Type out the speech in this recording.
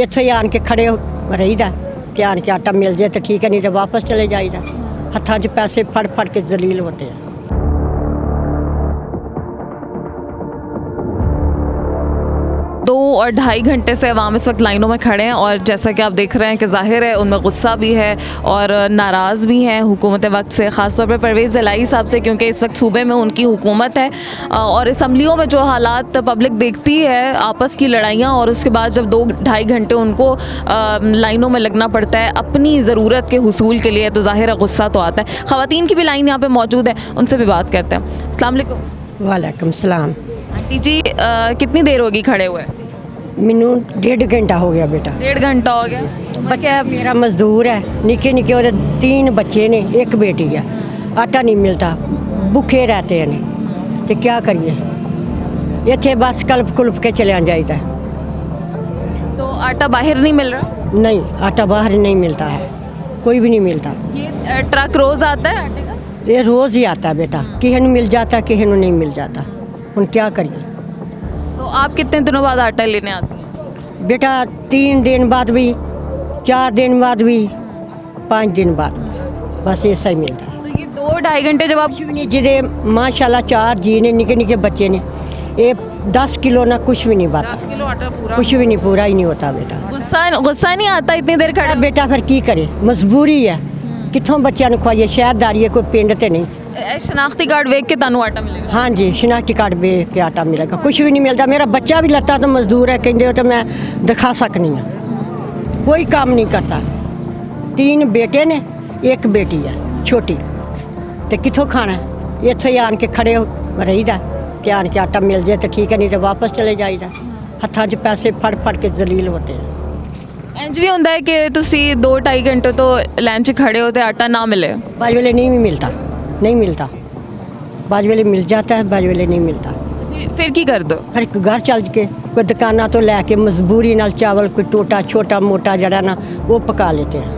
ਇੱਥੇ ਹੀ ਆਣ ਕੇ ਖੜੇ ਰਹੀਦਾ ਕਿ ਆਣ ਕੇ ਆਟਾ ਮਿਲ ਜਾਏ ਤਾਂ ਠੀਕ ਹੈ, ਨਹੀਂ ਤਾਂ ਵਾਪਸ ਚਲੇ ਜਾਈਦਾ। ਹੱਥਾਂ 'ਚ ਪੈਸੇ ਫੜ ਫੜ ਕੇ ਜ਼ਲੀਲ ਹੋਤੇ हैं। 2 और 2.5 घंटे से अवाम इस वक्त लाइनों में खड़े हैं और जैसा कि आप देख रहे हैं कि ज़ाहिर है उनमें गुस्सा भी है और नाराज़ भी हैं हुकूमत वक्त से, ख़ास तौर पर परवेज़ इलाही साहब से, क्योंकि इस वक्त सूबे में उनकी हुकूमत है और असम्बलियों में जो हालात पब्लिक देखती है, आपस की लड़ाइयाँ, और उसके बाद जब 2-2.5 घंटे उनको लाइनों में लगना पड़ता है अपनी ज़रूरत के हुसूल के लिए, तो ज़ाहिर है गुस्सा तो आता है। ख़वातीन की भी लाइन यहाँ पर मौजूद है, उनसे भी बात करते हैं। अस्सलाम वालेकुम। वालेकुम सलाम। आंटी जी कितनी देर होगी खड़े हुए? मैनू 1.5 घंटा हो गया बेटा। 1.5 घंटा हो गया। बच्चा मेरा मजदूर है, निके निके और 3 बच्चे ने, 1 बेटी है। आटा नहीं मिलता, भूखे रहते हैं तो क्या करिए, इतने बस कल्प कुल्प के चले जाइए। तो आटा बाहर नहीं मिल रहा? नहीं, आटा बाहर नहीं मिलता है, कोई भी नहीं मिलता। ये ट्रक रोज़ आता है आटे का? ये रोज़ ही आता है बेटा, किसी को मिल जाता, किसी को नहीं मिल जाता। हम क्या करिए? तो आप कितने दिनों बाद आटा लेने आती हैं? बेटा 3 दिन बाद भी, 4 दिन बाद भी, 5 दिन बाद भी, बस ऐसा ही मिलता है। तो ये 2-2.5 घंटे जब आप कुछ भी नहीं, जिदे माशाल्लाह 4 जी ने, निके निके बच्चे ने, ये 10 किलो ना कुछ भी नहीं बाता, 10 किलो आटा पूरा, कुछ भी नहीं, पूरा ही नहीं होता बेटा। गुस्सा नहीं आता इतनी देर खड़ा? बेटा फिर की करे, मजबूरी है, कितों बच्चों को खुआइए, शहरदारी है, कोई पिंड ते नहीं। शनाख्ती कार्ड वेख के तानू आटा मिलेगा? हाँ जी, शनाख्ती कार्ड बेच के आटा मिलेगा, कुछ भी नहीं मिलता। मेरा बच्चा भी लत्ता तो मजदूर है, कहते हो तो मैं दिखा सकनी हूँ, कोई काम नहीं करता। 3 बेटे ने, 1 बेटी है छोटी, तो कितों खाना? इतों ही आन के खड़े रहीदा कि आन के आटा मिल जाए तो ठीक है, नहीं तो वापस चले जाइए। हत्थां 'ਚ पैसे फड़ फड़ के जलील होते हैं। इंज भी होंदा है कि तुसी 2-2.5 घंटे तो लाइन 'ਚ खड़े हो तो आटा ना मिले? बाज वेले नहीं मिलता, नहीं मिलता, बाज वेले मिल जाता है, बाज वेले नहीं मिलता। फिर की कर दो? फिर घर चल के कोई दुकाना तो लैके मजबूरी नाल चावल कोई टोटा छोटा मोटा जड़ा ना वो पका लेते हैं।